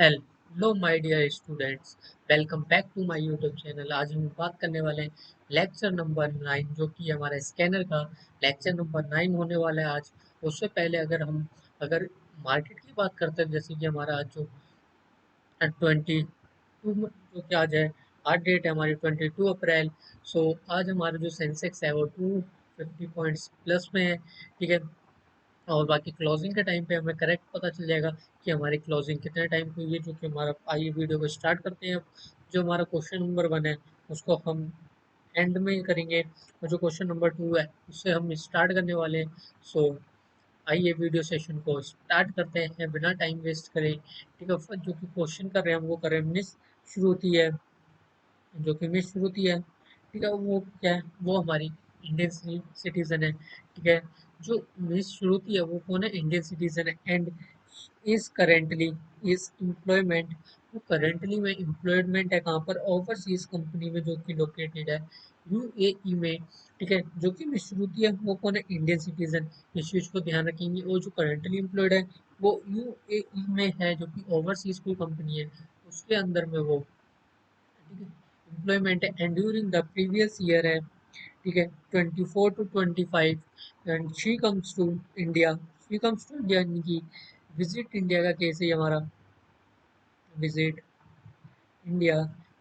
Hello my dear students. Welcome back to my YouTube channel. आज हम बात करने वाले हैं लेक्चर नंबर 9, जो कि हमारा स्कैनर का लेक्चर नंबर 9 होने वाला है आज। उससे पहले अगर मार्केट की बात करते हैं, जैसे कि हमारा आज जो 22, जो कि आज है, आज डेट है हमारी 22 अप्रैल। सो आज हमारा जो सेंसेक्स है वो 250 पॉइंट्स प्लस में है। ठीक है। और बाकी क्लोजिंग के टाइम पे हमें करेक्ट पता चल जाएगा कि हमारी क्लोजिंग कितने टाइम की हुई है। जो कि हमारा, आइए वीडियो को स्टार्ट करते हैं। जो हमारा क्वेश्चन नंबर 1 है उसको हम एंड में करेंगे, और जो क्वेश्चन नंबर 2 है उससे हम स्टार्ट करने वाले हैं। सो आइए वीडियो सेशन को स्टार्ट करते हैं बिना टाइम वेस्ट करें। ठीक है। जो कि क्वेश्चन कर रहे हैं हम वो कर रहे हैं मिस श्रुति है, जो कि मिस श्रुति है। ठीक है। वो क्या है, वो हमारी इंडियन सिटीजन है। ठीक है। जो मिस श्रुति है वो कौन है, इंडियन सिटीजन है। And is currently is employment, वो करेंटली में एम्प्लॉयमेंट है कहाँ पर, ओवरसीज कंपनी में, जो कि लोकेटेड है यूएई में। ठीक है। जो कि मिस श्रुति है वो कौन है, इंडियन सिटीजन। इस चीज को ध्यान रखेंगे। और जो करेंटली एम्प्लॉयड है वो यूएई में है, जो कि ओवरसीज कोई कंपनी है उसके अंदर में वो एम्प्लॉयमेंट है। And during the previous year है, ठीक है, 24 to 25, and she comes to India. She comes to India यानी कि विजिट इंडिया का केस है हमारा, विजिट इंडिया।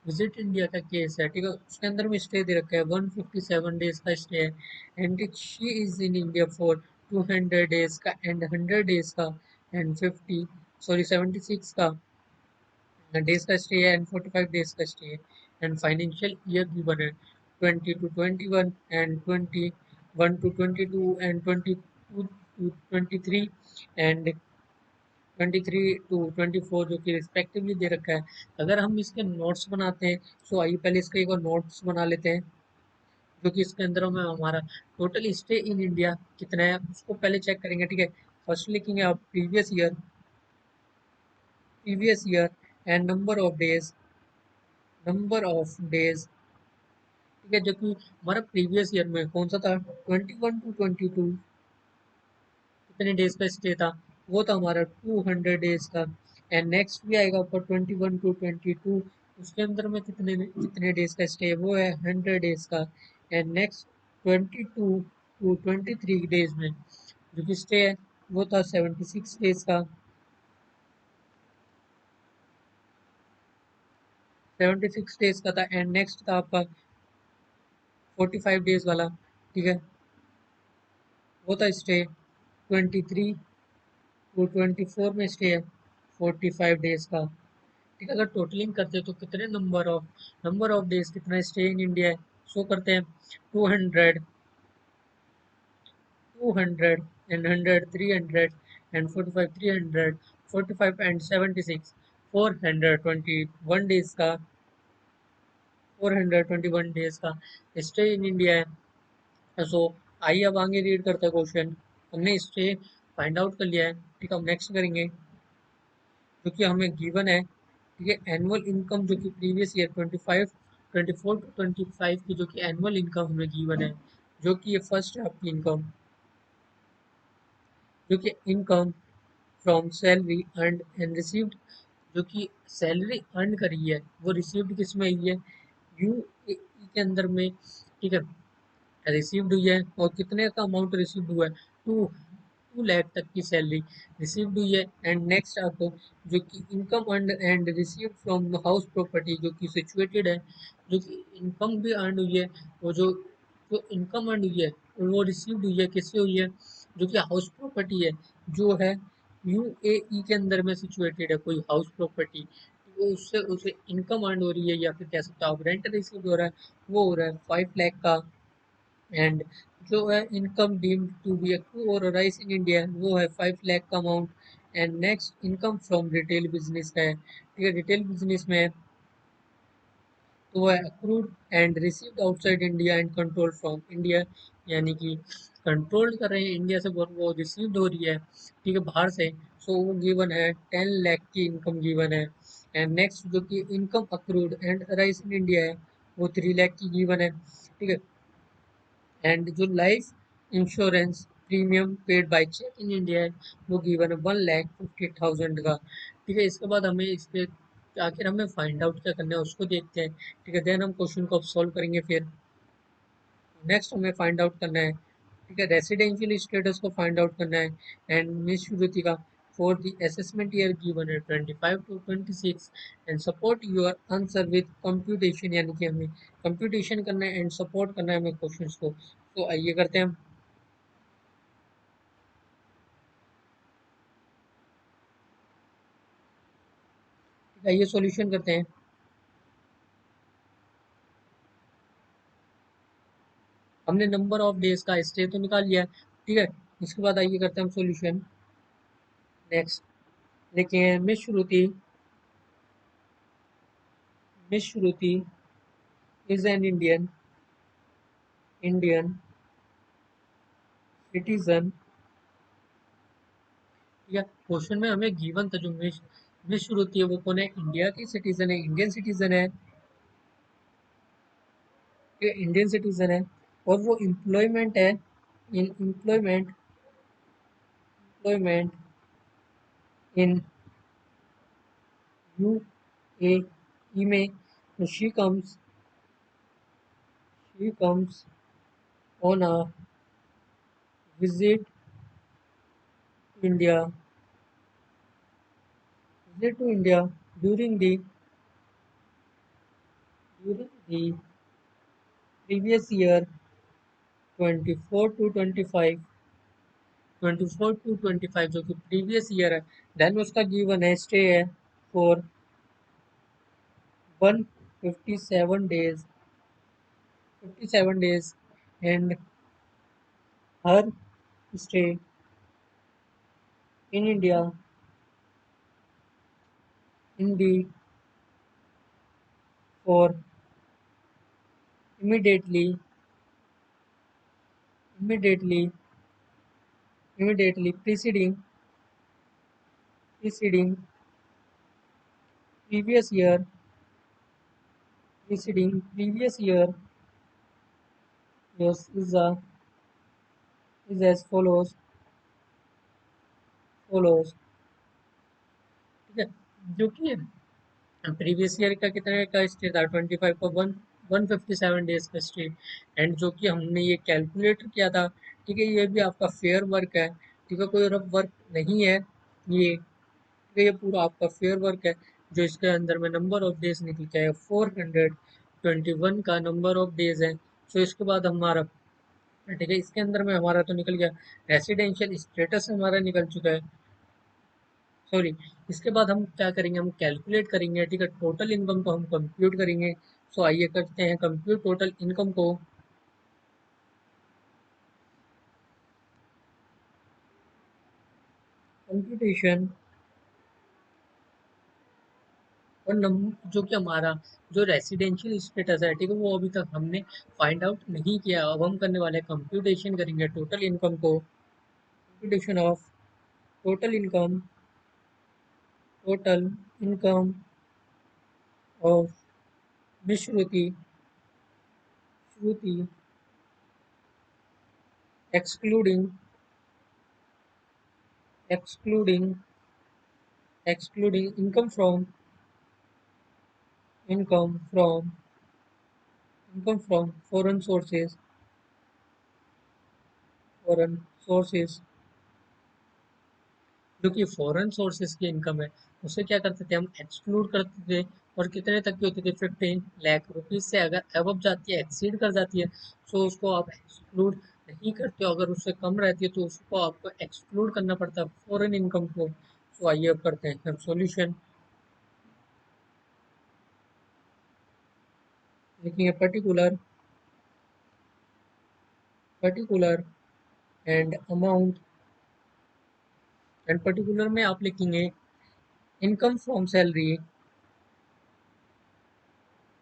विजिट इंडिया का केस है। ठीक है। उसके अंदर में स्टे दे रखा है, 157 डेज का स्टे है। And she is in India for 200 days का एंड 100 डेज का एंड 76 का डेज का स्टे है एंड 45 डेज का स्टे है। एंड फाइनेंशियल ईयर भी बने 20 to 21 and 21 to 22 and 22 to 23 and 23 to 24, जो कि रिस्पेक्टिवली दे रखा है। अगर हम इसके नोट्स बनाते हैं, सो आइए पहले इसका एक और नोट्स बना लेते हैं। जो कि इसके अंदर में हमारा टोटल स्टे इन इंडिया कितना है उसको पहले चेक करेंगे। ठीक है। फर्स्ट लिखेंगे आप previous year and number of days. ठीक है। जो कि हमारा प्रीवियस ईयर में कौन सा था, 21 to 22, कितने डेज का स्टे था, वो था हमारा 200 डेज का। एंड नेक्स्ट भी आएगा ऊपर 21 to 22, उसके अंदर में कितने कितने डेज का स्टे है, वो है 100 डेज का। एंड नेक्स्ट 22 to 23 डेज में जो कि स्टे है वो था 76 डेज का, 76 डेज का था। एंड नेक्स्ट था आपका 45 डेज वाला। ठीक है। वो था स्टे 23 to 24 में स्टे है 45 डेज का। ठीक है। अगर टोटलिंग करते हैं तो कितने नंबर ऑफ डेज कितना स्टे इन इंडिया है, सो करते हैं 200 एंड 100 300 एंड 45 300 45 एंड 76 421 डेज का, 421 डेज का स्टे इन इंडिया है। सो आइए अब आगे रीड करते हैं क्वेश्चन। हमने स्टे फाइंड आउट कर लिया है। ठीक है। हम नेक्स्ट करेंगे, जो कि हमें गिवन है। ठीक है। एनुअल इनकम जो कि प्रीवियस ईयर 24 to 25 की जो कि एनुअल इनकम हमें गिवन है, जो कि ये फर्स्ट है आपकी इनकम, जो कि income from salary earned and received, जो कि सैलरी अर्न करी है वो रिसीव्ड किस में हुई है, यूएई के अंदर में। ठीक है। रिसीव्ड हुई है, और कितने का अमाउंट रिसीव्ड हुआ है, 2 लाख तक की सैलरी रिसीव्ड हुई है। एंड नेक्स्ट आपको जो कि income earn and received from house property, जो कि सिचुएटेड है, जो कि इनकम भी अर्न हुई है। वो जो जो इनकम अर्न हुई है वो रिसीव्ड हुई है, किससे हुई है, जो कि हाउस प्रॉपर्टी है, जो है यूएई के अंदर में सिचुएटेड है कोई हाउस प्रॉपर्टी, वो उससे उसे इनकम अर्न हो रही है, या फिर कह सकते हो आप रेंट रिसीव हो रहा है, वो हो रहा है 5 लाख का। एंड जो है income deemed to be active और राइस इन इंडिया, वो है 5 लाख का amount. And next income from retail business का है। ठीक है। रिटेल बिजनेस में है, तो वो है accrued and received outside India and control from India, यानी कि कंट्रोल कर रहे हैं इंडिया से, वो रिसीव्ड हो रही है, ठीक है, बाहर से। सो वो गिवन है 10 लाख की इनकम गिवन है। एंड नेक्स्ट जो कि income accrued and rice in India है, वो 3 लाख की गिवन है। ठीक है। एंड जो life insurance premium paid by cheque in India है, वो गिवन है 1,50,000 का। ठीक है, इसके बाद हमें इसके आखिर हमें फाइंड आउट क्या करना है उसको देखते हैं। ठीक है, देन हम क्वेश्चन को अब सॉल्व करेंगे। फिर नेक्स्ट हमें फाइंड आउट करना है, ठीक है, रेसिडेंशियल स्टेटस को फाइंड आउट करना है। एंड मिस श्रुति का for the assessment year given है 25 to 26 and support your answer with computation, यानी कि हमें कंप्यूटेशन करना है एंड सपोर्ट करना है हमें क्वेश्चंस को। तो आइए करते हैं हम। ठीक है, आइए सॉल्यूशन करते हैं। हमने नंबर ऑफ डेज का स्टे तो निकाल लिया है। ठीक है, इसके बाद आइए करते हैं हम सॉल्यूशन। नेक्स्ट देखिए, miss Shruti is an Indian citizen. या क्वेश्चन में हमें गिवन था जो मिस श्रुति है वो कौन है, इंडिया की सिटीजन है, इंडियन सिटीजन है, ये इंडियन सिटीजन है। और वो एम्प्लॉयमेंट है, इन एम्प्लॉयमेंट इन यूएई में। She comes on a visit India visit to India during the previous year 24 to 25, 24 to 25 जो कि प्रीवियस ईयर है। देन उसका गिवन है स्टे है for 157 days, 57 days, and her stay in India in the for immediately immediately immediately preceding previous year preceding previous year. Yes, is as follows। ठीक है, जो कि प्रीवियस ईयर का कितने का स्टे था, 25 का 157 डेज का स्टे। एंड जो कि हमने ये कैलकुलेट किया था, ठीक है, ये भी आपका फेयर वर्क है। ठीक है, कोई रफ वर्क नहीं है ये, ठीक है, ये पूरा आपका फेयर वर्क है। जो इसके अंदर में नंबर ऑफ डेज निकल के आया 421 का नंबर ऑफ डेज है। सो इसके बाद हमारा, ठीक है, इसके अंदर में हमारा तो निकल गया, रेसिडेंशियल स्टेटस हमारा निकल चुका है, सॉरी। इसके बाद हम क्या करेंगे, हम कैलकुलेट करेंगे, ठीक है, टोटल इनकम को हम कंप्यूट करेंगे। सो आइए करते हैं कंप्यूट टोटल इनकम को। कंप्यूटेशन और जो कि हमारा जो रेसिडेंशियल स्टेटस है, ठीक है, वो अभी तक हमने फाइंड आउट नहीं किया। अब हम करने वाले कंप्यूटेशन करेंगे टोटल इनकम को। Computation of total income, total income of miss Shruti excluding excluding excluding income from foreign sources, जो कि फॉरेन सोर्सेज की इनकम है, उसे क्या करते थे हम, एक्सक्लूड करते थे। और कितने तक की होती थी, 15 लाख रुपीज से अगर अबव जाती है, एक्सीड कर जाती है, तो उसको आप एक्सक्लूड नहीं करते हो। अगर उससे कम रहती है तो उसको आपको एक्सक्लूड करना पड़ता है, फॉरेन इनकम को। तो आइए अब करते हैं हम सॉल्यूशन। लिखेंगे particular and amount. And particular में आप लिखेंगे income from salary,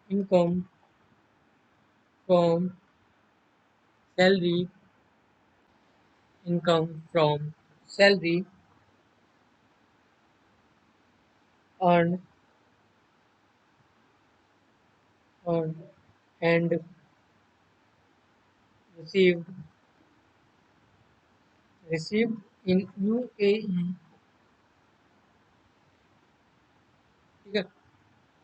income from salary, income from salary earned earned and received received in UAE, ठीक है।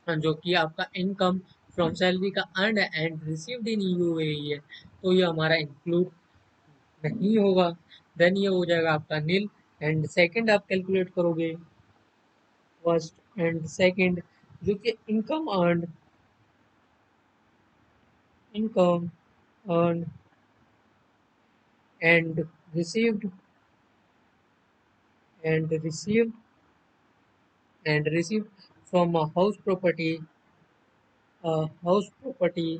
हाँ, जो कि आपका इनकम फ्रॉम सैलरी का earn and received in UAE है, तो ये हमारा इंक्लूड नहीं होगा। देन ये हो जाएगा आपका नील। एंड सेकंड आप कैलकुलेट करोगे, फर्स्ट एंड सेकंड, जो कि income earn and received and received and received from a house property house property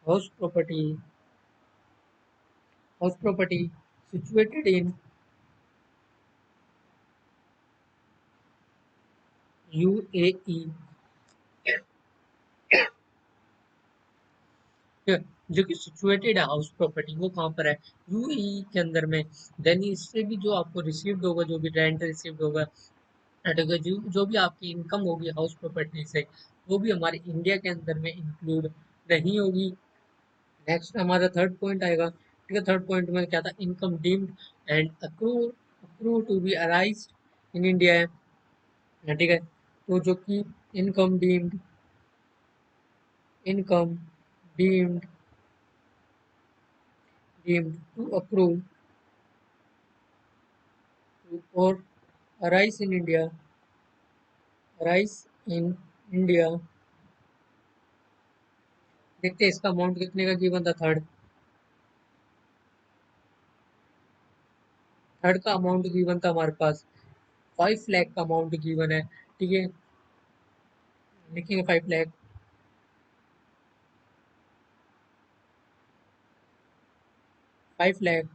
house property situated in UAE, जो कि सिचुएटेड है हाउस प्रॉपर्टी, वो कहाँ पर है, यूएई के अंदर में। देन इससे भी जो आपको रिसीव्ड होगा, जो भी रेंट रिसीव्ड होगा, ठीक है, जो भी आपकी इनकम होगी हाउस प्रॉपर्टी से, वो भी हमारे इंडिया के अंदर में इंक्लूड नहीं होगी। नेक्स्ट हमारा थर्ड पॉइंट आएगा, ठीक है। थर्ड पॉइंट में क्या था, income deemed and accrue to be arise in India है, ठीक है। तो जो कि income income deemed deemed to accrue और arise in India, arise in India, देखते हैं इसका अमाउंट कितने का गिवन था। थर्ड का अमाउंट गिवन था हमारे पास 5 लाख का अमाउंट गिवन है, ठीक है। लिखेंगे 5 लाख, 5 लाख।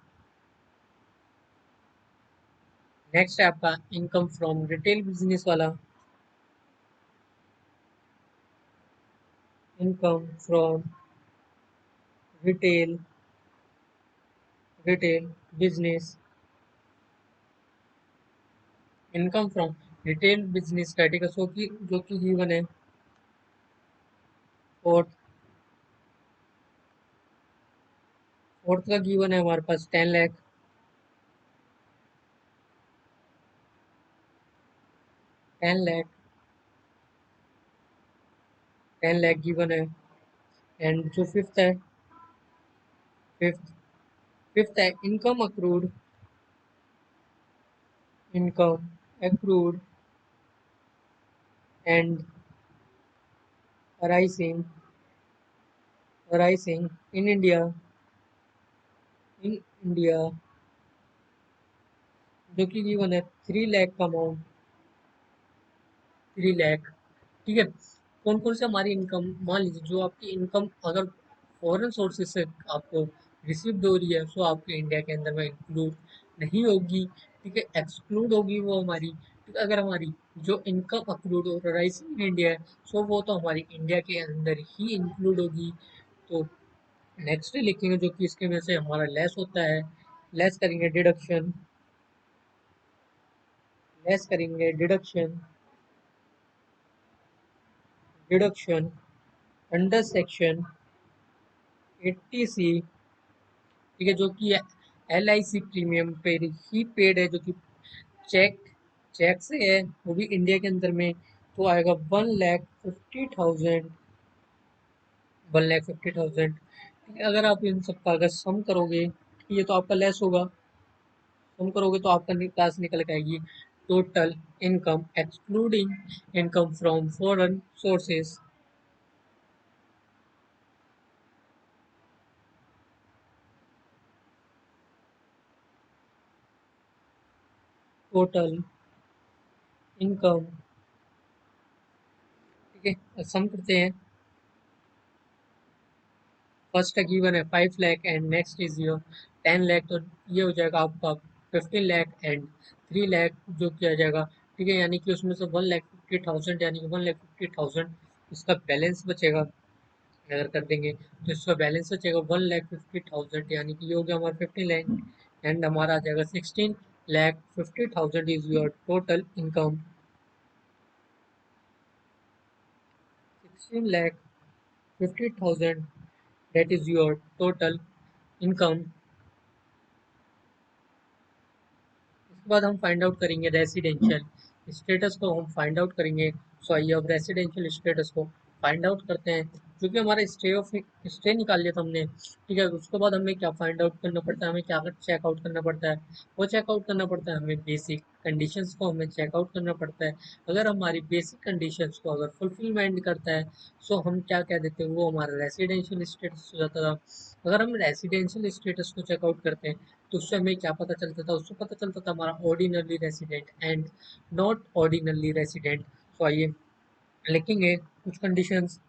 नेक्स्ट है आपका इनकम फ्रॉम रिटेल बिजनेस वाला, income from retail retail business, income from retail business का, ठीक है। सो की जो कि गिवन है फोर्थ, फोर्थ का गिवन है हमारे पास 10 लाख, 10 लाख, 10 लाख गिवन है। एंड जो फिफ्थ फिफ्थ है income accrued and arising arising in India, जो कि गिवन है 3 लाख का अमाउंट, 3 लाख, ठीक है। कौन कौन से हमारी इनकम, मान लीजिए जो आपकी इनकम अगर फॉरेन सोर्सेज से आपको रिसीव्ड हो रही है, सो आपके इंडिया के अंदर में इंक्लूड नहीं होगी, ठीक है, एक्सक्लूड होगी वो हमारी, ठीक है। अगर हमारी जो इनकम अक्रूड और राइज इन इंडिया है, सो वो तो हमारी इंडिया के अंदर ही इंक्लूड होगी। तो नेक्स्ट लिखेंगे, जो कि इसके में से हमारा लेस होता है, लेस करेंगे deduction deduction under section 80C, ठीक है, जो कि LIC प्रीमियम पे ही पेड है, जो कि चेक चेक से है, वो भी इंडिया के अंदर में। तो आएगा 1,50,000, 1,50,000, ठीक है। अगर आप इन सब का अगर सम करोगे, ये तो आपका लेस होगा, सम करोगे तो आपका क्लास निकल के आएगी total income excluding income from foreign sources, total income, ठीक है। सम करते हैं, फर्स्ट का गिवन है 5 lakh and next is your 10 lakh, तो ये हो जाएगा आपका 15 लाख एंड 3 लाख जो किया जाएगा, ठीक है। यानी कि उसमें से 1,50,000, यानी कि 1,50,000 इसका बैलेंस बचेगा। अगर कर देंगे तो इसका बैलेंस बचेगा 1,50,000, यानी कि ये हो गया हमारा 15 लाख, एंड हमारा आ जाएगा 16,50,000 is your total income, 16,50,000 that is your total income बाद हम फाइंड आउट करेंगे रेसिडेंशियल स्टेटस को हम फाइंड आउट करेंगे। सो आइए अब रेसिडेंशियल स्टेटस को फाइंड आउट करते हैं। क्योंकि हमारा स्टे निकाल लिया था हमने, ठीक है। उसके बाद हमें क्या फाइंड आउट करना पड़ता है, हमें क्या चेकआउट करना पड़ता है, वो चेकआउट करना पड़ता है हमें बेसिक कंडीशंस को हमें चेकआउट करना पड़ता है। अगर हमारी बेसिक कंडीशंस को अगर फुलफिलमेंट करता है, सो हम क्या कह देते हैं, वो हमारा रेसिडेंशियल स्टेटस हो जाता था। अगर हम रेसिडेंशियल स्टेटस को चेकआउट करते हैं, तो उससे हमें क्या पता चलता था, उससे पता चलता था हमारा ordinary resident and not ordinary resident. तो आइए लिखेंगे कुछ कंडीशंस,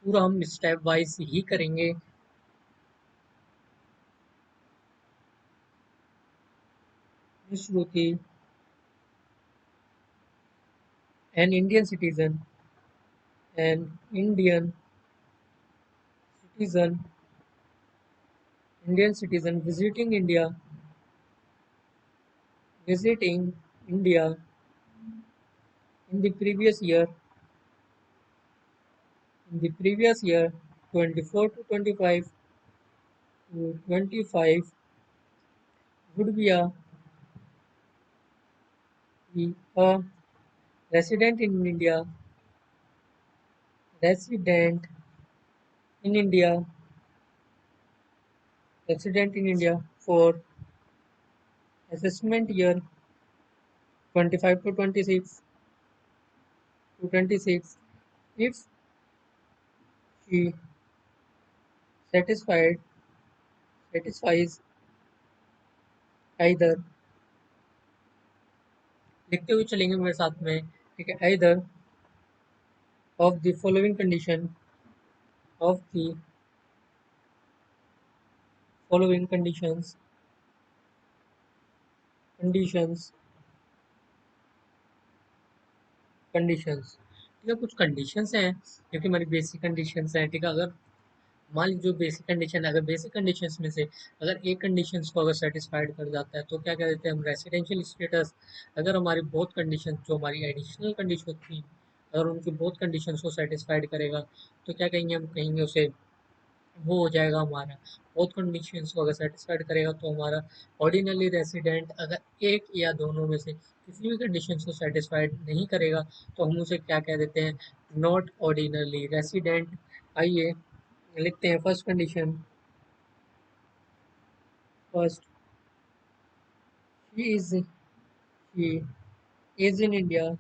पूरा हम स्टेप वाइज ही करेंगे। Shruti an Indian citizen, an Indian citizen, Indian citizen visiting India in the previous year, in the previous year 24 to 25 would be a resident in India, resident in India, resident in India for assessment year 25 to 26 if she satisfied satisfies either, लिखते हुए चलेंगे मेरे साथ में, ठीक है। either of the following of the following conditions conditions, ठीक है। कुछ कंडीशंस हैं जो कि हमारी बेसिक कंडीशंस हैं, ठीक है। अगर मान लीजिए जो बेसिक कंडीशन है, अगर बेसिक कंडीशंस में से अगर एक कंडीशंस को अगर सेटिस्फाइड कर जाता है, तो क्या कह देते हैं हम रेसिडेंशियल स्टेटस। अगर हमारी बहुत कंडीशन जो हमारी एडिशनल कंडीशन थी, अगर उनकी बहुत कंडीशंस को सेटिस्फाइड करेगा, तो क्या कहेंगे, हम कहेंगे उसे वो हो जाएगा हमारा, बहुत कंडीशंस को अगर सेटिस्फाइड करेगा तो हमारा ऑर्डिनरी रेसिडेंट। अगर एक या दोनों में से किसी भी कंडीशंस को सेटिस्फाइड नहीं करेगा, तो हम उसे क्या कह देते हैं, नॉट ऑर्डिनरी रेसिडेंट। आइए लिखते हैं first condition. First, he is he is in India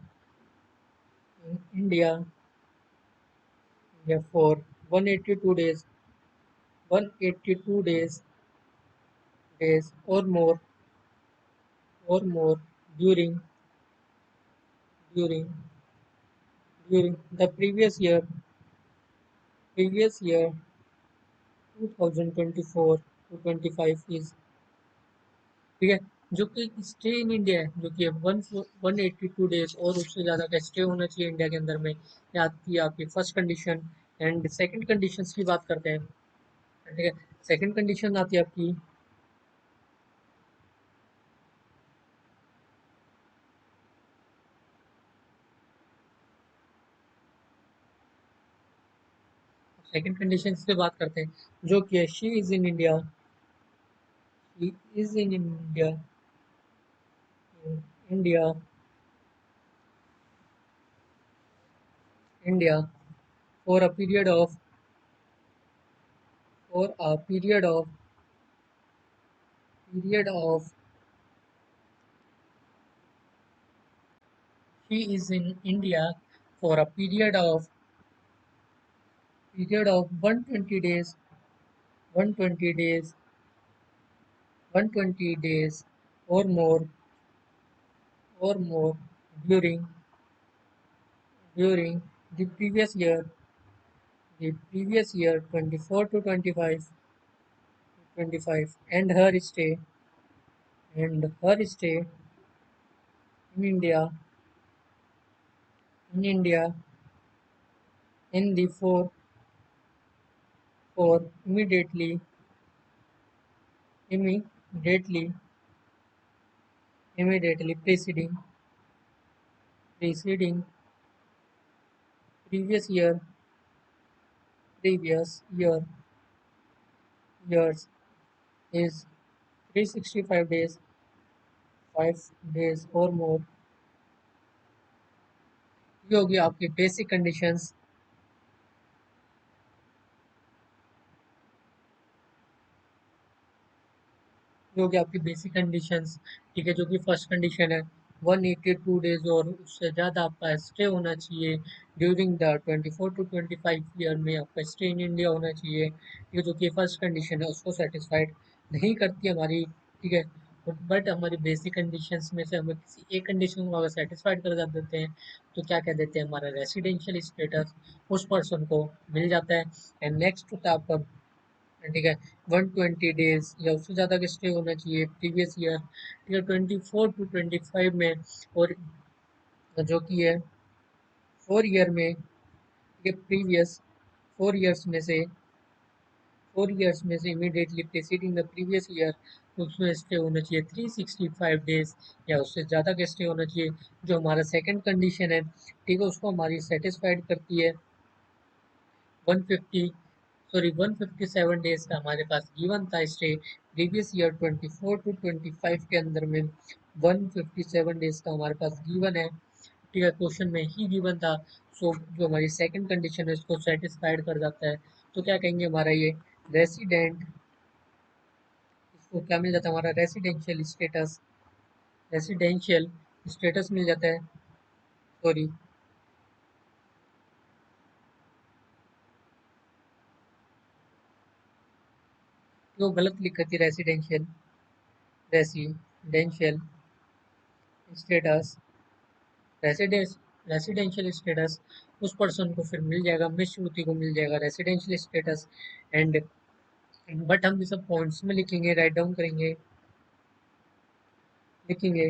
for 182 days or more during the previous year 2024 to 25 is, ठीक है। जो कि स्टे इन इंडिया है, जो कि 182 डेज और उससे ज़्यादा का स्टे होना चाहिए इंडिया के अंदर में, ये आती है आपकी first condition. And second conditions की बात करते हैं, ठीक है। सेकंड कंडीशन आती है आपकी, सेकंड कंडीशन पे बात करते हैं, जो कि है she is in India India for a period of she is in India for a period of 120 days, 120 days or more during the previous year 24 to 25, and her stay in India in the for immediately preceding previous year previous years is 365 days. 5 days और मोर। ये होगी आपकी basic conditions. जो कि आपकी basic conditions, ठीक है, जो कि फर्स्ट कंडीशन है 182 डेज और उससे ज़्यादा आपका स्टे होना चाहिए ड्यूरिंग द 24 to 25 ईयर में आपका स्टे इन इंडिया होना चाहिए, ठीक है, जो कि फर्स्ट कंडीशन है उसको सेटिस्फाइड नहीं करती हमारी, ठीक है। बट हमारी बेसिक कंडीशंस में से हमें किसी एक कंडीशन को अगर सेटिस्फाइड कर देते हैं तो क्या कह देते हैं, हमारा रेसिडेंशियल स्टेटस उस पर्सन को मिल जाता है। एंड नेक्स्ट होता है आपका, ठीक है, 120 डेज या उससे ज़्यादा का स्टे होना चाहिए प्रीवियस ईयर, ठीक है, 24 to 25 में। और जो कि है 4 ईयर में, ठीक है, प्रीवियस 4 ईयर्स में से immediately preceding the previous year उसमें स्टे होना चाहिए 365 डेज या उससे ज़्यादा का स्टे होना चाहिए। जो हमारा सेकंड कंडीशन है, ठीक है, उसको हमारी सेटिस्फाइड करती है 150 सॉरी 157 डेज का हमारे पास गिवन था स्टे प्रीवियस ईयर 24 to 25 के अंदर में। 157 डेज का हमारे पास गिवन है, ठीक है, क्वेश्चन में ही गिवन था। सो जो हमारी सेकंड कंडीशन है उसको सेटिस्फाइड कर जाता है। तो क्या कहेंगे, हमारा ये रेसिडेंट, इसको क्या मिल जाता है, हमारा रेसिडेंशियल स्टेटस मिल जाता है। सॉरी, वो गलत लिखी थी, residential status, residence residential status उस पर्सन को फिर मिल जाएगा, मिस श्रुति को मिल जाएगा रेसिडेंशियल स्टेटस। एंड बट हम ये सब पॉइंट्स में लिखेंगे, राइट डाउन करेंगे, लिखेंगे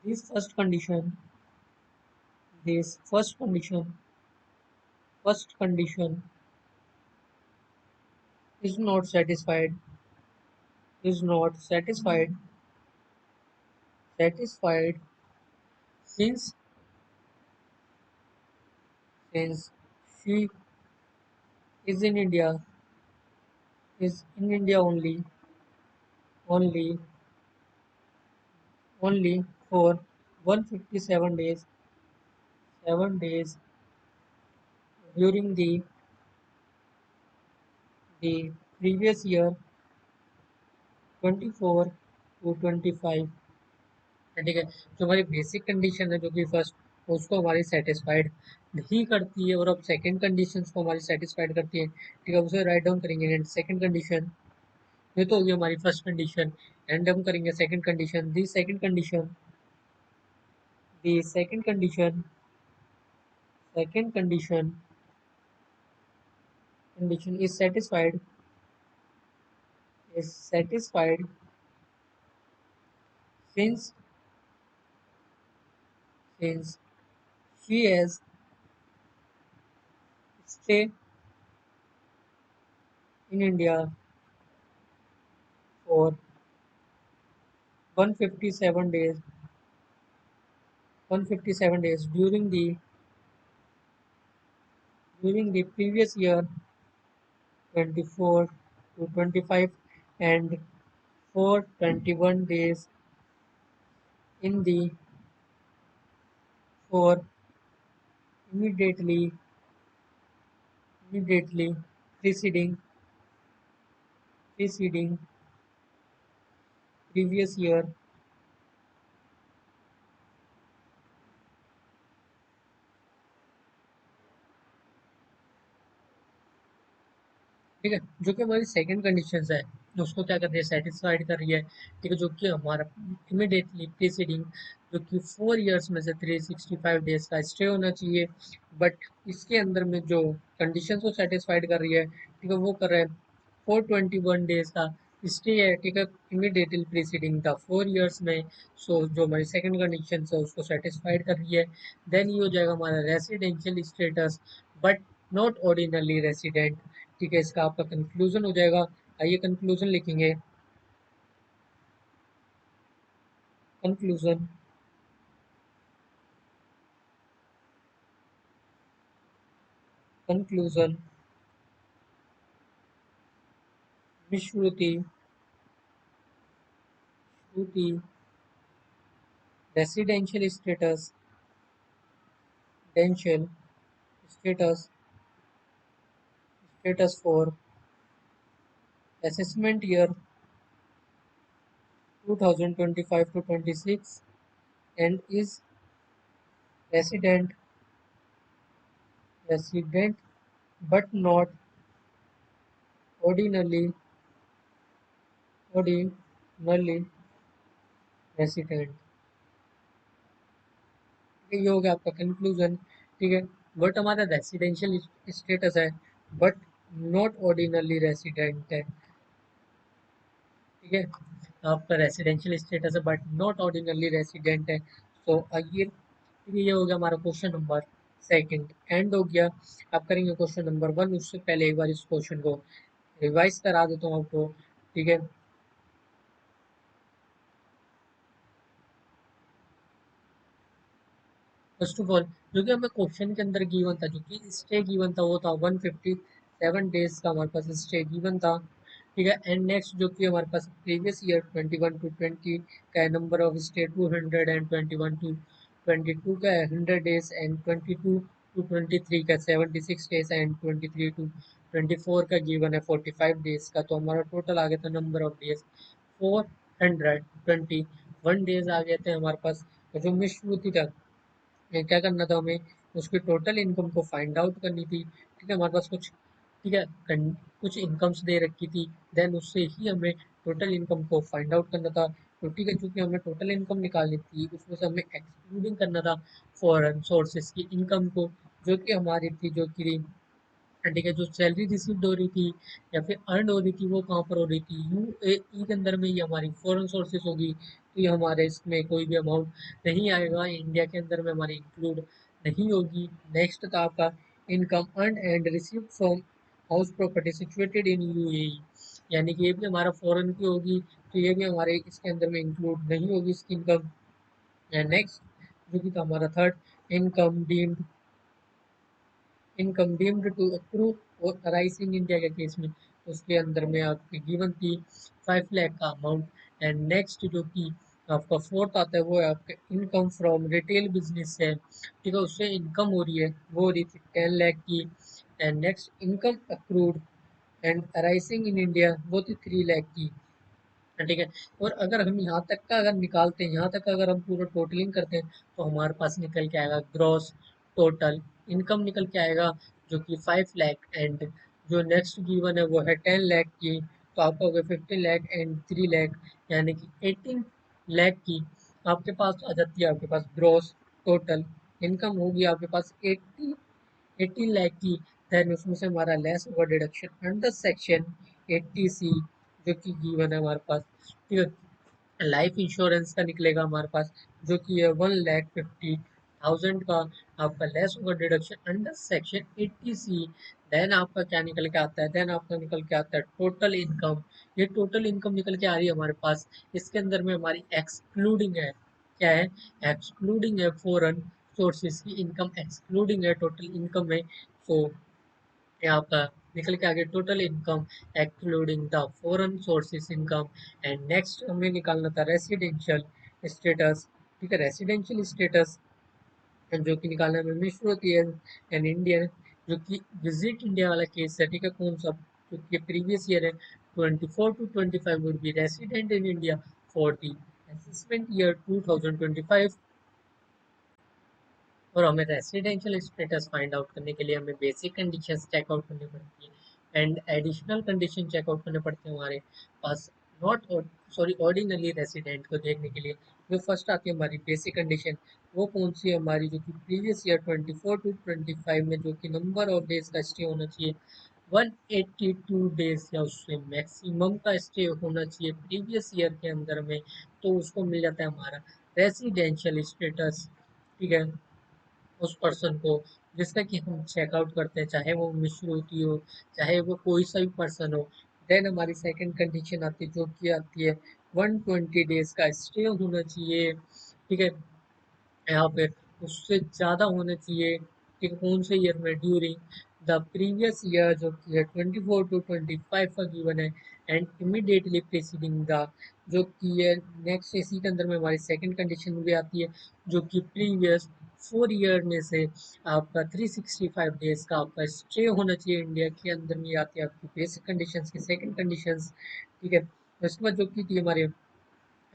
this first condition, this first condition is not satisfied, is not satisfied since since she is in India, only only for 157 days, 7 days during the previous year 24 to 25, ठीक है। जो हमारी basic condition है जो कि first, उसको हमारी satisfied नहीं करती है और अब सेकंड कंडीशंस को हमारी सेटिस्फाइड करती है, ठीक है, उसे राइट डाउन करेंगे। एंड सेकंड कंडीशन, ये तो होगी हमारी फर्स्ट कंडीशन। एंड हम करेंगे the second condition is satisfied since since she has stayed in India for 157 days 157 days during the previous year 24 to 25, and for 21 days in the for immediately immediately preceding preceding previous year, ठीक है, जो कि हमारी second condition है उसको क्या कर रही है, सेटिस्फाइड कर रही है, ठीक है, जो कि हमारा इमिडिएटली प्रीसीडिंग जो कि 4 ईयर्स में से 365 डेज का स्टे होना चाहिए। बट इसके अंदर में जो कंडीशन को सेटिस्फाइड कर रही है, ठीक है, वो कर रहा है 421 डेज का स्टे है, ठीक है, इमिडिएटली प्रीसीडिंग था 4 ईयर्स में। सो जो हमारी सेकंड कंडीशन है उसको सेटिस्फाइड कर रही है। देन ये हो जाएगा हमारा residential status, but not ordinary resident, ठीक है, इसका आपका कंक्लूजन हो जाएगा। आइए कंक्लूजन लिखेंगे, conclusion conclusion Vishruti Shruti residential status, residential status, status for assessment year 2025 to 26 and is resident, resident but not ordinarily, ordinarily resident. ठीक है, ये हो गया आपका कंक्लूजन। ठीक है, बट हमारा रेसिडेंशियल स्टेटस है, बट नॉट ऑर्डिनरली रेसिडेंट है। ठीक है, आपका रेसिडेंशियल स्टेटस है बट नॉट ऑर्डिनरली रेसिडेंट है। तो आइए, ठीक है, ये हो गया हमारा क्वेश्चन नंबर सेकंड एंड हो गया। आप करेंगे क्वेश्चन नंबर वन, उससे पहले एक बार इस क्वेश्चन को रिवाइज करा देता हूँ आपको। ठीक है, फर्स्ट ऑफ ऑल जो कि हमें क्वेश्चन के अंदर गिवन था, जो कि स्टे गिवन था, वो था 157 डेज का हमारे पास स्टे गिवन था। ठीक है, एंड नेक्स्ट जो कि हमारे पास प्रीवियस ईयर 21 to 20 का है, number of stay 200 and 21 to 22 का है 100 डेज एंड 22 to 23 का 76 डेज एंड 23 to 24 का गिवन है 45 डेज का। तो हमारा टोटल आ गया था नंबर ऑफ डेज 421 डेज आ गए थे हमारे पास। तो जो मिस हुई थी क्या करना था हमें, उसकी टोटल इनकम को फाइंड आउट करनी थी। ठीक है, हमारे पास कुछ, ठीक है, कुछ इनकम्स दे रखी थी, देन उससे ही हमें टोटल इनकम को फाइंड आउट करना था। तो ठीक है, चूंकि हमें टोटल इनकम निकालनी थी, उसमें से हमें एक्सक्लूडिंग करना था फॉरेन सोर्सेज की इनकम को, जो कि हमारी थी, जो कि ठीक है, जो सैलरी रिसीव्ड हो रही थी या फिर अर्न हो रही थी, वो कहाँ पर हो रही थी, यूएई के अंदर में। ये हमारी फॉरेन सोर्सेज होगी, तो ये हमारे इसमें कोई भी अमाउंट नहीं आएगा, इंडिया के अंदर में हमारी इंक्लूड नहीं होगी। नेक्स्ट था आपका income earn and receive from house property situated in UAE, यानी कि ये भी हमारा फॉरेन की होगी, तो ये भी हमारे इसके अंदर में इंक्लूड नहीं होगी इसकी इनकम। एंड नेक्स्ट जो कि था हमारा third, income deemed, income deemed to accrue और अराइज इन इंडिया के केस में, उसके अंदर में आपकी गिवन थी 5 लाख का अमाउंट। एंड नेक्स्ट जो कि आपका फोर्थ आता है, वो है आपका इनकम फ्रॉम रिटेल बिजनेस है। ठीक है, उससे इनकम हो रही है, वो हो रही थी 10 लाख की। And next income accrued and arising in India, वो थी 3 लाख की। ठीक है, और अगर हम यहाँ तक का अगर निकालते हैं, यहाँ तक अगर हम पूरा टोटलिंग करते हैं, तो हमारे पास निकल के आएगा ग्रॉस टोटल इनकम निकल के आएगा, जो कि 5 लाख। एंड जो नेक्स्ट गिवन है वो है 10 लाख की, तो आपका हो गया 15 लाख एंड 3 लाख, यानी कि 18 लाख की आपके पास आ जाती है, आपके पास ग्रॉस टोटल इनकम होगी आपके पास 18 लाख की। देन उसमें से हमारा लेस होगा डिडक्शन अंडर सेक्शन 80C, जो कि गिवन है हमारे पास। ठीक है, लाइफ इंश्योरेंस का निकलेगा हमारे पास, जो कि है 1,50,000 का, आपका लेस होगा deduction under section 80C। Then आपका क्या निकल के आता है, देन आपका निकल के आता है टोटल इनकम। ये टोटल इनकम निकल के आ रही है हमारे पास, इसके अंदर में हमारी एक्सक्लूडिंग है, क्या है, एक्सक्लूडिंग है फॉरेन सोर्सेज की इनकम, एक्सक्लूडिंग है टोटल इनकम में। सो यहाँ पर निकल के आगे total income excluding the foreign sources income. And next हमें निकालना था रेसिडेंशियल स्टेटस। ठीक है, रेसिडेंशियल स्टेटस जो कि निकालने में मिश्र होती है एंड इंडियन, जो कि विजिट इंडिया वाला केस है। ठीक है, कौन सा, जो कि प्रीवियस ईयर है 24 to 25 would be resident in India for the assessment year 2025। और हमें रेसिडेंशियल स्टेटस फाइंड आउट करने के लिए हमें बेसिक कंडीशंस चेकआउट करनी पड़ती है एंड एडिशनल कंडीशन चेकआउट करने पड़ते हैं हमारे पास, नॉट सॉरी ऑर्डिनरी रेसिडेंट को देखने के लिए। जो फर्स्ट आती है हमारी बेसिक कंडीशन, वो कौन सी है हमारी, जो कि प्रीवियस ईयर 24 to 25 में जो कि नंबर ऑफ डेज का स्टे होना चाहिए 182 डेज, या उससे मैक्सिमम का स्टे होना चाहिए प्रीवियस ईयर के अंदर में, तो उसको मिल जाता है हमारा रेसिडेंशियल स्टेटस। ठीक है, उस पर्सन को जिसका कि हम चेकआउट करते हैं, चाहे वो विश्रुति हो, चाहे वो कोई सा भी पर्सन हो। देन हमारी सेकंड कंडीशन आती है, जो कि आती है 120 डेज का स्टे होना चाहिए। ठीक है, यहाँ पे उससे ज़्यादा होना चाहिए। ठीक है, कौन से ईयर में, ड्यूरिंग द प्रीवियस ईयर जो कि है 24 to 25 का गिवन है, एंड इमीडिएटली प्रेसिडिंग द जो कि है नेक्स्ट इसी के अंदर में हमारी सेकंड कंडीशन भी आती है, जो कि प्रीवियस 4 ईयर में से आपका 365 डेज का आपका स्टे होना चाहिए इंडिया के अंदर में, आती है आपकी बेसिक कंडीशंस की सेकंड कंडीशंस। ठीक है, उसके बाद जो कि थी हमारे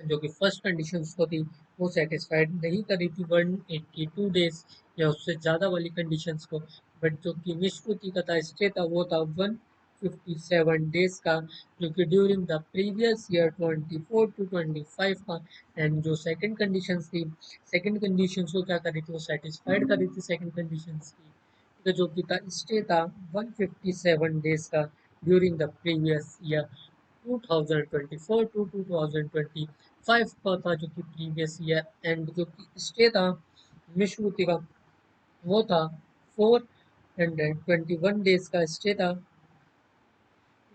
जो कि फर्स्ट कंडीशन उसको थी वो सेटिस्फाइड नहीं करी थी 182 डेज या उससे ज़्यादा वाली कंडीशंस को, बट जो कि निष्पत्ति का था स्टे था वो था 157 डेज का, जो कि during the previous year 24 to 25 का। एंड जो सेकंड कंडीशंस थी, सेकंड कंडीशंस को क्या करी थी, वो सेटिस्फाइड करी थी सेकंड कंडीशंस की। ठीक है, जो कि था स्टे था 157 डेज का during the previous year 2024 to 2025 का था, जो कि प्रीवियस ईयर। एंड जो कि स्टे था विश्वभूति का वो था 421 डेज का स्टे था,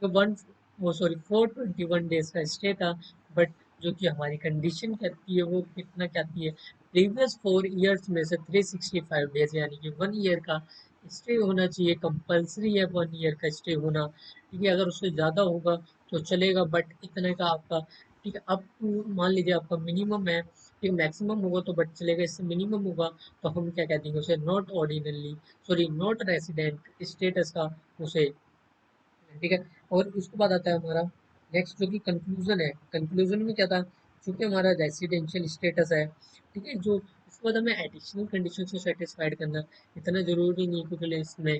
तो वन वो सॉरी 421 डेज का स्टे था। बट जो कि हमारी कंडीशन कहती है वो कितना कहती है, प्रीवियस 4 ईयर्स में से 365 डेज यानी कि 1 ईयर का स्टे होना चाहिए, कंपलसरी है 1 ईयर का स्टे होना। ठीक है, अगर उससे ज़्यादा होगा तो चलेगा, बट इतने का आपका, ठीक है, अब मान लीजिए आपका मिनिमम है, ठीक मैक्सिमम होगा तो बट चलेगा, इससे मिनिमम होगा तो हम क्या कह देंगे उसे, not ordinary sorry not resident status का उसे। ठीक है, और उसके बाद आता है हमारा नेक्स्ट जो कि कंक्लूजन है। कंक्लूजन में क्या था, चूंकि हमारा रेसिडेंशियल स्टेटस है, ठीक है, जो उसके बाद हमें एडिशनल कंडीशन को सेटिस्फाइड करना इतना जरूरी नहीं क्योंकि इसमें,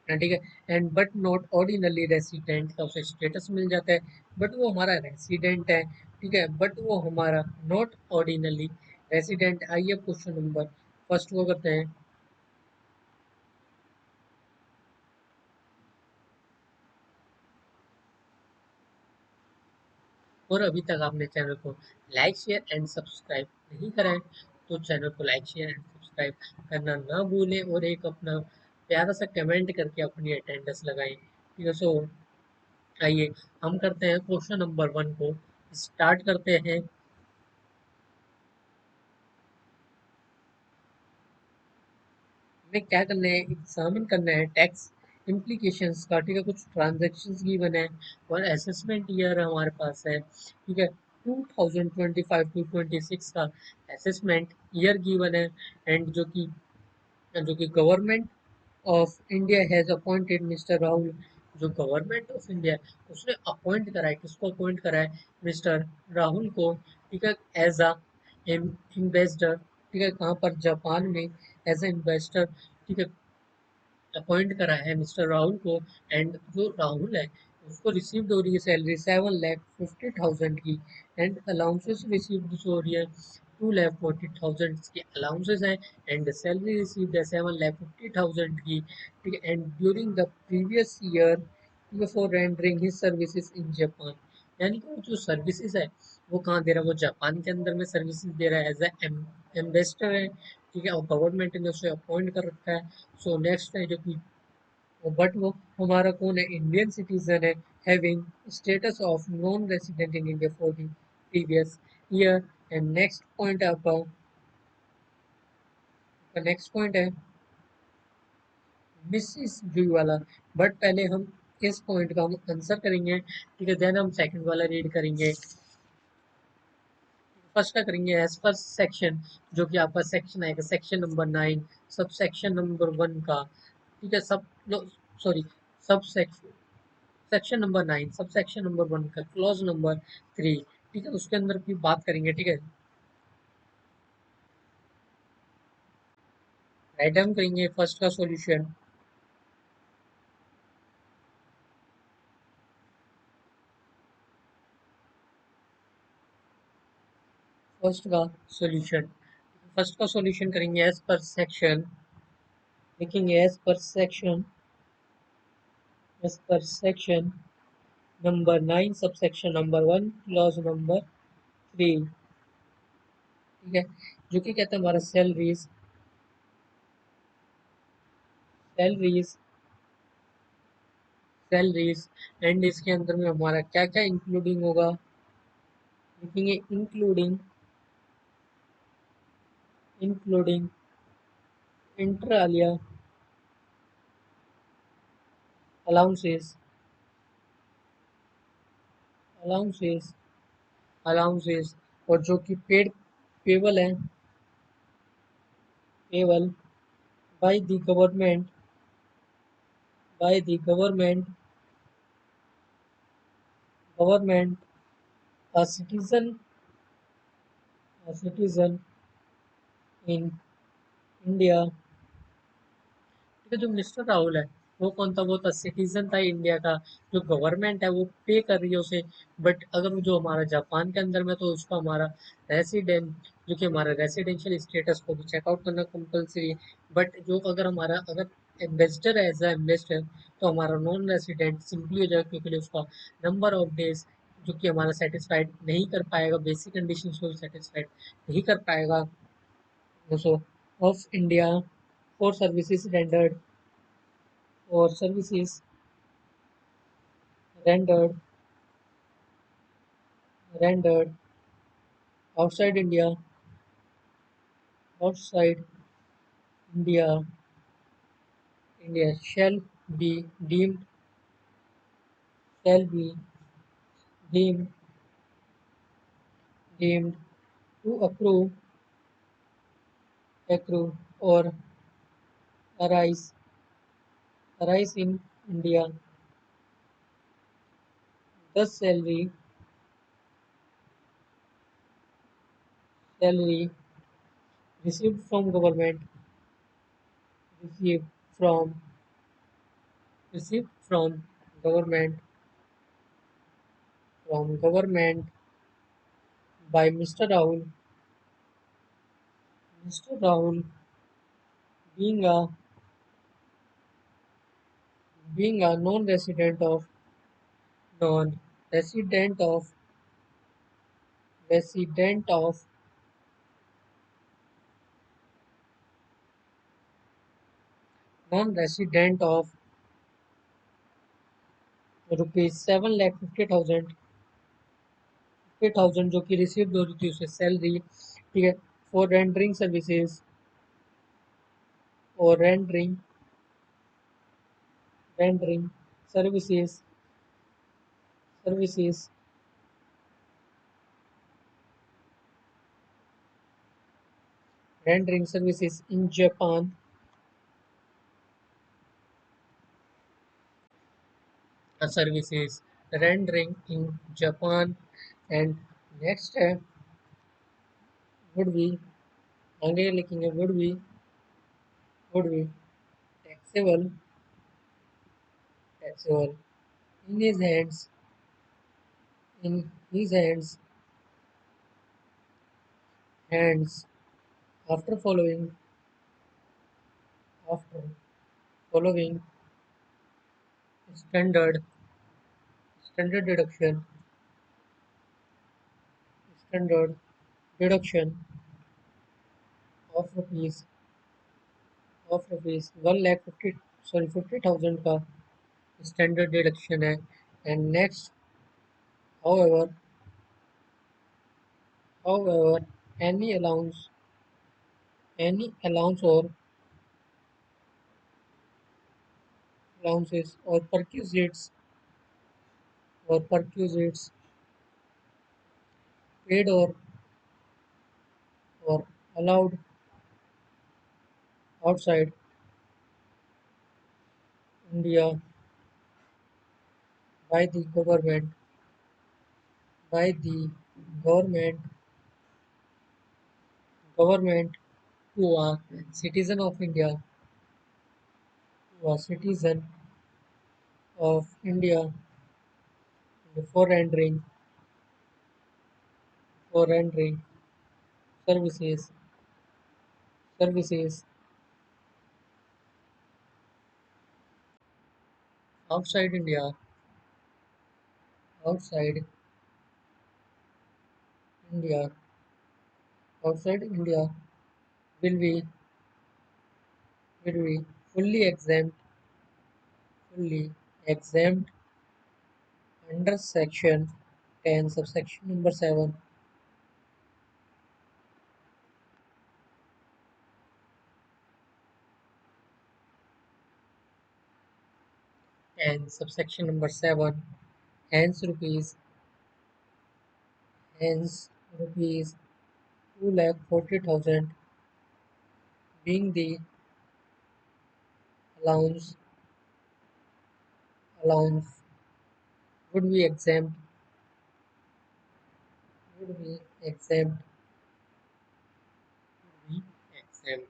ठीक है, and but not ordinary resident का उसे स्टेटस मिल जाता है, बट वो हमारा रेसिडेंट है। ठीक है, बट वो हमारा नॉट ऑर्डिनरी रेसिडेंट। आइए क्वेश्चन नंबर फर्स्ट को करते हैं। और अभी तक आपने चैनल को लाइक शेयर एंड सब्सक्राइब नहीं करा है तो चैनल को लाइक शेयर एंड सब्सक्राइब करना ना भूलें, और एक अपना प्यारा सा कमेंट करके अपनी अटेंडेंस लगाएं। ठीक है, सो आइए हम करते हैं क्वेश्चन नंबर 1 को स्टार्ट करते हैं। हमें क्या करना है, एग्जामिन करना है टैक्स इम्प्लीकेशंस का। ठीक है, कुछ ट्रांजेक्शन्स गिवन है और असेसमेंट ईयर हमारे पास है। ठीक है, 2025 to 26 का असेसमेंट ईयर गिवन है। एंड जो कि government of India has appointed mister Rahul, जो गवर्नमेंट ऑफ इंडिया उसने अपॉइंट करा है, किसको अपॉइंट करा है, मिस्टर राहुल को। ठीक है, एज अ इन्वेस्टर। ठीक है, कहाँ पर, जापान में एज ए इन्वेस्टर। ठीक है, अपॉइंट करा है मिस्टर राहुल को। एंड जो राहुल है उसको रिसीव्ड हो रही है सैलरी 7,50,000 की, एंड अलाउंसेस रिसीव्ड हो रही है 2,40,000 की अलाउंसेस है, एंड सैलरी रिसीव्ड है 7,50,000 की। ठीक है, and during the previous year before rendering his services in Japan, यानी कि वो जो सर्विसेज है वो कहाँ दे रहा है, वो जापान के अंदर में सर्विसेज दे रहा है, एज ए एम्बेसडर है। ठीक है, और गवर्नमेंट ने उसे अपॉइंट कर रखा है। सो नेक्स्ट है जो कि, बट वो हमारा कौन है, इंडियन सिटीजन है, having status of non resident in India for the previous year. And next point है आपका, नेक्स्ट पॉइंट है मिसिस जूई वाला। बट पहले हम इस पॉइंट का हम आंसर करेंगे, ठीक है, देन हम सेकंड वाला रीड करेंगे। फर्स्ट का करेंगे एज पर सेक्शन, जो कि आपका सेक्शन आएगा section number 9 sub section number 1 का। ठीक है, सब sorry sub section section number 9 sub section number 1 का क्लॉज नंबर 3। ठीक है, उसके अंदर की बात करेंगे। ठीक है, राइट हम करेंगे फर्स्ट का सॉल्यूशन। फर्स्ट का सॉल्यूशन फर्स्ट का सॉल्यूशन करेंगे एज पर सेक्शन, लिखेंगे as per section number 9 sub section number 1 clause number 3। ठीक है, जो कि कहते हैं हमारा सैलरीज सैलरीज एंड इसके अंदर में हमारा क्या क्या इंक्लूडिंग होगा, लिखेंगे including inter Alia allowances, allowances, allowances, और जो कि पेबल है, payable by the government, government, a citizen, a citizen in India। ठीक है, जो मिस्टर राहुल है वो कौन था? वो था सिटीजन था इंडिया का। जो गवर्नमेंट है वो पे कर रही है उसे। बट अगर जो हमारा जापान के अंदर में, तो उसका हमारा रेसिडेंट, जो कि हमारा रेसिडेंशियल स्टेटस को भी चेकआउट करना कंपलसरी है। बट जो अगर हमारा अगर एम्बेसडर है, एज अ एम्बेसडर, तो हमारा नॉन रेसिडेंट सिंपली हो जाएगा, क्योंकि उसका नंबर ऑफ डेज जो कि हमारा सेटिस्फाइड नहीं कर पाएगा, बेसिक कंडीशन को सेटिस्फाइड नहीं कर पाएगा, सो of India for services rendered, और services rendered rendered outside India, outside India, India be deemed shall be deemed deemed to accrue or arise arise in India. The salary received from government, received from received government from government by Mr. Rahul being a being a non-resident of resident of non-resident of rupees 7,50,000, 50,000 जो कि receive हो रही थी उसे salary. ठीक है, for rendering services, और rendering services services rendering services in Japan, services rendering in Japan. And next है वुड बी, आगे लिखेंगे would be taxable taxable in his hands, in his hands after after following standard standard deduction standard deduction of rupees 1,50,000, sorry 50,000 का standard deduction है। And next, however however any allowance or allowances or perquisites paid or allowed outside India by the government government who are citizen of India, who are citizen of India for rendering services services outside India, outside India, outside India will be will be fully exempt fully exempt under section 10 subsection number 7, And subsection number 7, hence rupees 2,40,000 being the allowance allowance would be exempt would be exempt would be exempt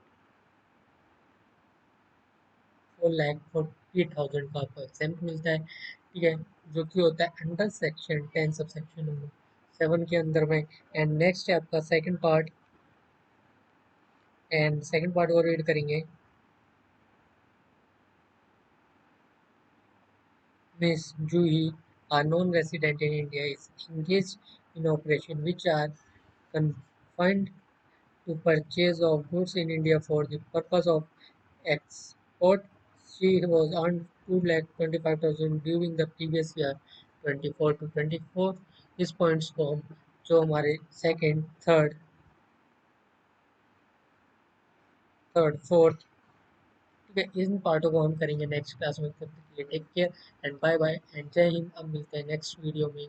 4,40,000 का आपको exempt मिलता है, ठीक है, जो कि होता है अंडर सेक्शन 10 सबसेक्शन नंबर 7 के अंदर में। एंड नेक्स्ट है आपका सेकंड पार्ट को रीड करेंगे। Ms. Juhi, a non-resident in India, is engaged in operations which are confined to purchase of goods in India for the purpose of export. She was earned 2,25,000 during the previous year 24 to 24। इस points को हम जो हमारे second third fourth, ठीक है, इन पार्टों को हम करेंगे नेक्स्ट क्लास में। तब तक के लिए take care and bye bye and जय हिंद। अब मिलते हैं नेक्स्ट वीडियो में।